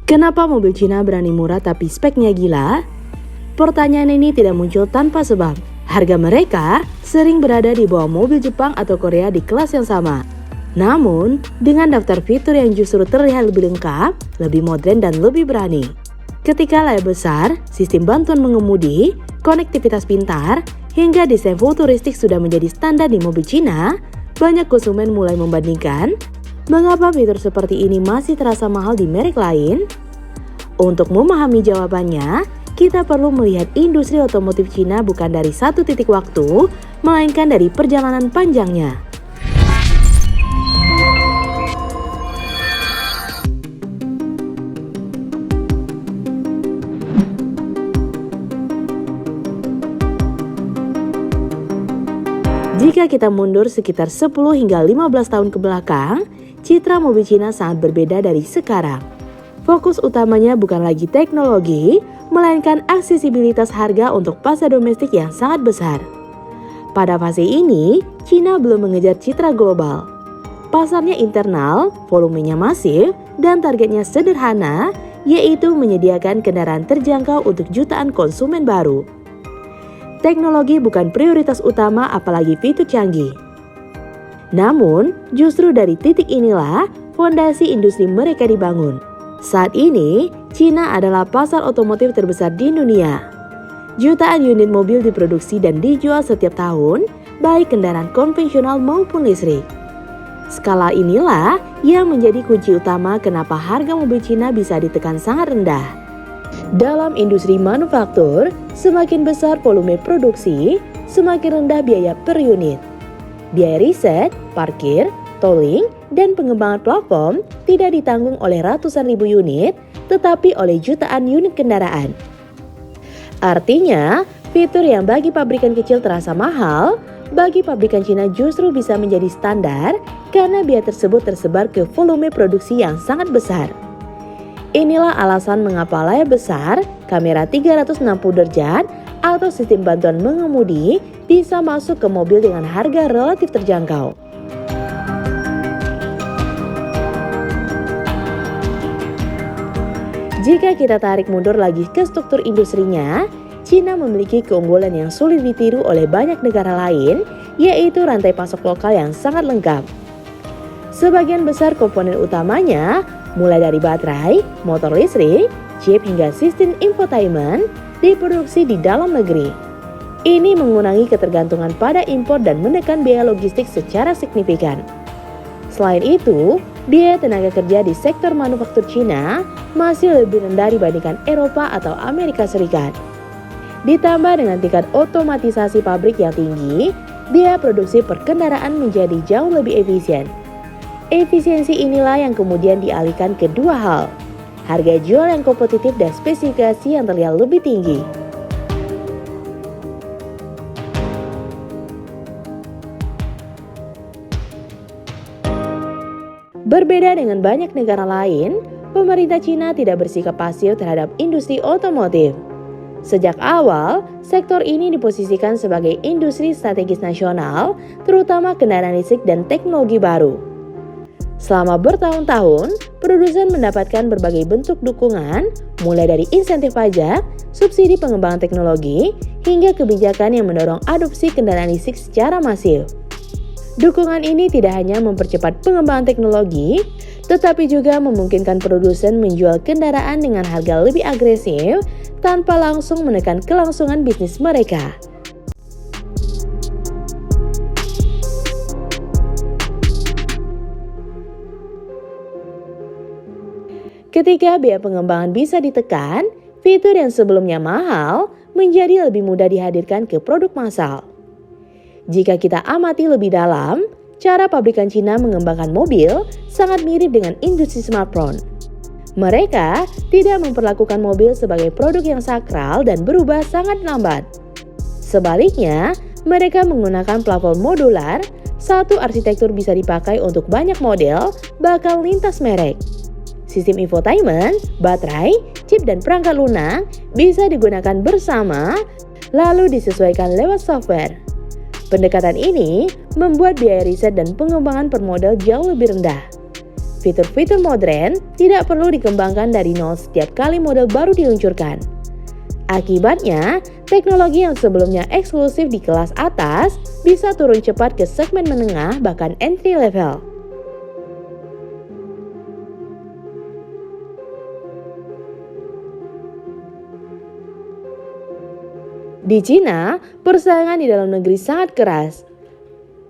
Kenapa mobil Cina berani murah tapi speknya gila? Pertanyaan ini tidak muncul tanpa sebab. Harga mereka sering berada di bawah mobil Jepang atau Korea di kelas yang sama. Namun, dengan daftar fitur yang justru terlihat lebih lengkap, lebih modern dan lebih berani. Ketika layar besar, sistem bantuan mengemudi, konektivitas pintar, hingga desain futuristik sudah menjadi standar di mobil Cina, banyak konsumen mulai membandingkan mengapa fitur seperti ini masih terasa mahal di merek lain? Untuk memahami jawabannya, kita perlu melihat industri otomotif Cina bukan dari satu titik waktu, melainkan dari perjalanan panjangnya. Jika kita mundur sekitar 10 hingga 15 tahun ke belakang, citra mobil Cina sangat berbeda dari sekarang. Fokus utamanya bukan lagi teknologi, melainkan aksesibilitas harga untuk pasar domestik yang sangat besar. Pada fase ini, Cina belum mengejar citra global. Pasarnya internal, volumenya masif, dan targetnya sederhana, yaitu menyediakan kendaraan terjangkau untuk jutaan konsumen baru. Teknologi bukan prioritas utama apalagi fitur canggih. Namun, justru dari titik inilah fondasi industri mereka dibangun. Saat ini, Cina adalah pasar otomotif terbesar di dunia. Jutaan unit mobil diproduksi dan dijual setiap tahun, baik kendaraan konvensional maupun listrik. Skala inilah yang menjadi kunci utama kenapa harga mobil Cina bisa ditekan sangat rendah. Dalam industri manufaktur, semakin besar volume produksi, semakin rendah biaya per unit. Biaya riset, parkir, tolling, dan pengembangan platform tidak ditanggung oleh ratusan ribu unit, tetapi oleh jutaan unit kendaraan. Artinya, fitur yang bagi pabrikan kecil terasa mahal, bagi pabrikan Cina justru bisa menjadi standar karena biaya tersebut tersebar ke volume produksi yang sangat besar. Inilah alasan mengapa layar besar, kamera 360 derajat, atau sistem bantuan mengemudi bisa masuk ke mobil dengan harga relatif terjangkau. Jika kita tarik mundur lagi ke struktur industrinya, Cina memiliki keunggulan yang sulit ditiru oleh banyak negara lain, yaitu rantai pasok lokal yang sangat lengkap. Sebagian besar komponen utamanya, mulai dari baterai, motor listrik, chip hingga sistem infotainment, diproduksi di dalam negeri. Ini mengurangi ketergantungan pada impor dan menekan biaya logistik secara signifikan. Selain itu, biaya tenaga kerja di sektor manufaktur Cina masih lebih rendah dibandingkan Eropa atau Amerika Serikat. Ditambah dengan tingkat otomatisasi pabrik yang tinggi, biaya produksi per kendaraan menjadi jauh lebih efisien. Efisiensi inilah yang kemudian dialihkan ke dua hal, harga jual yang kompetitif dan spesifikasi yang terlihat lebih tinggi. Berbeda dengan banyak negara lain, pemerintah Cina tidak bersikap pasif terhadap industri otomotif. Sejak awal, sektor ini diposisikan sebagai industri strategis nasional, terutama kendaraan listrik dan teknologi baru. Selama bertahun-tahun, produsen mendapatkan berbagai bentuk dukungan, mulai dari insentif pajak, subsidi pengembangan teknologi, hingga kebijakan yang mendorong adopsi kendaraan listrik secara masif. Dukungan ini tidak hanya mempercepat pengembangan teknologi, tetapi juga memungkinkan produsen menjual kendaraan dengan harga lebih agresif tanpa langsung menekan kelangsungan bisnis mereka. Ketika biaya pengembangan bisa ditekan, fitur yang sebelumnya mahal menjadi lebih mudah dihadirkan ke produk massal. Jika kita amati lebih dalam, cara pabrikan Cina mengembangkan mobil sangat mirip dengan industri smartphone. Mereka tidak memperlakukan mobil sebagai produk yang sakral dan berubah sangat lambat. Sebaliknya, mereka menggunakan platform modular, satu arsitektur bisa dipakai untuk banyak model, bahkan lintas merek. Sistem infotainment, baterai, chip dan perangkat lunak bisa digunakan bersama, lalu disesuaikan lewat software. Pendekatan ini membuat biaya riset dan pengembangan per model jauh lebih rendah. Fitur-fitur modern tidak perlu dikembangkan dari nol setiap kali model baru diluncurkan. Akibatnya, teknologi yang sebelumnya eksklusif di kelas atas bisa turun cepat ke segmen menengah bahkan entry level. Di Cina, persaingan di dalam negeri sangat keras.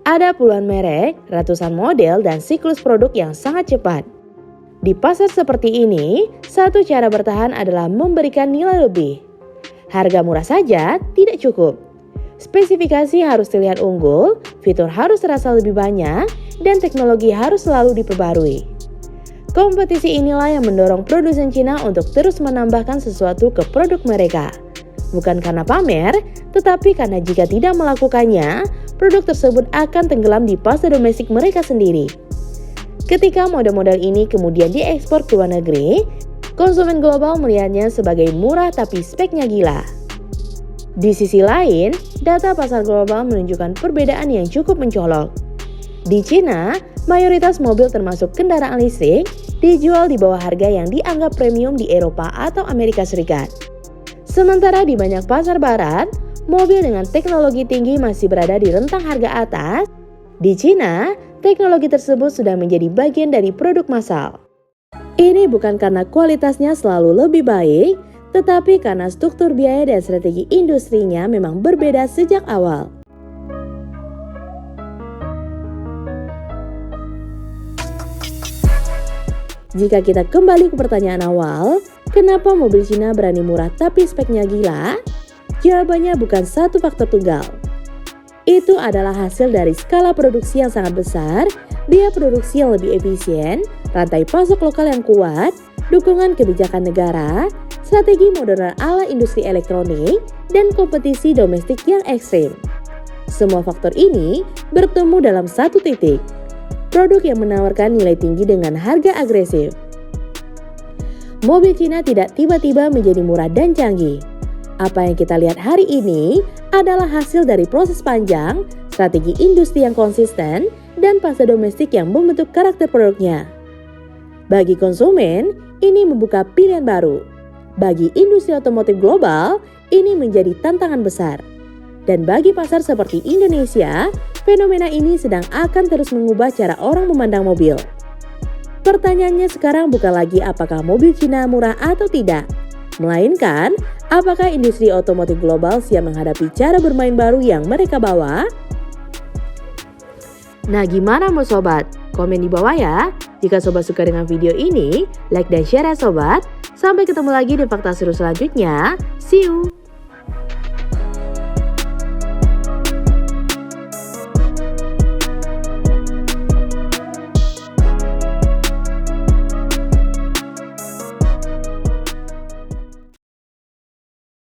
Ada puluhan merek, ratusan model, dan siklus produk yang sangat cepat. Di pasar seperti ini, satu cara bertahan adalah memberikan nilai lebih. Harga murah saja tidak cukup. Spesifikasi harus terlihat unggul, fitur harus terasa lebih banyak, dan teknologi harus selalu diperbarui. Kompetisi inilah yang mendorong produsen Cina untuk terus menambahkan sesuatu ke produk mereka. Bukan karena pamer, tetapi karena jika tidak melakukannya, produk tersebut akan tenggelam di pasar domestik mereka sendiri. Ketika model-model ini kemudian diekspor ke luar negeri, konsumen global melihatnya sebagai murah tapi speknya gila. Di sisi lain, data pasar global menunjukkan perbedaan yang cukup mencolok. Di Cina, mayoritas mobil termasuk kendaraan listrik dijual di bawah harga yang dianggap premium di Eropa atau Amerika Serikat. Sementara di banyak pasar barat, mobil dengan teknologi tinggi masih berada di rentang harga atas. Di Cina, teknologi tersebut sudah menjadi bagian dari produk massal. Ini bukan karena kualitasnya selalu lebih baik, tetapi karena struktur biaya dan strategi industrinya memang berbeda sejak awal. Jika kita kembali ke pertanyaan awal, kenapa mobil Cina berani murah tapi speknya gila? Jawabannya bukan satu faktor tunggal. Itu adalah hasil dari skala produksi yang sangat besar, biaya produksi yang lebih efisien, rantai pasok lokal yang kuat, dukungan kebijakan negara, strategi modern ala industri elektronik, dan kompetisi domestik yang ekstrim. Semua faktor ini bertemu dalam satu titik. Produk yang menawarkan nilai tinggi dengan harga agresif. Mobil Cina tidak tiba-tiba menjadi murah dan canggih. Apa yang kita lihat hari ini adalah hasil dari proses panjang, strategi industri yang konsisten, dan pasar domestik yang membentuk karakter produknya. Bagi konsumen, ini membuka pilihan baru. Bagi industri otomotif global, ini menjadi tantangan besar. Dan bagi pasar seperti Indonesia, fenomena ini sedang akan terus mengubah cara orang memandang mobil. Pertanyaannya sekarang bukan lagi apakah mobil Cina murah atau tidak, melainkan apakah industri otomotif global siap menghadapi cara bermain baru yang mereka bawa? Nah, gimana mau sobat? Komen di bawah ya. Jika sobat suka dengan video ini, like dan share ya sobat. Sampai ketemu lagi di fakta seru selanjutnya. See you!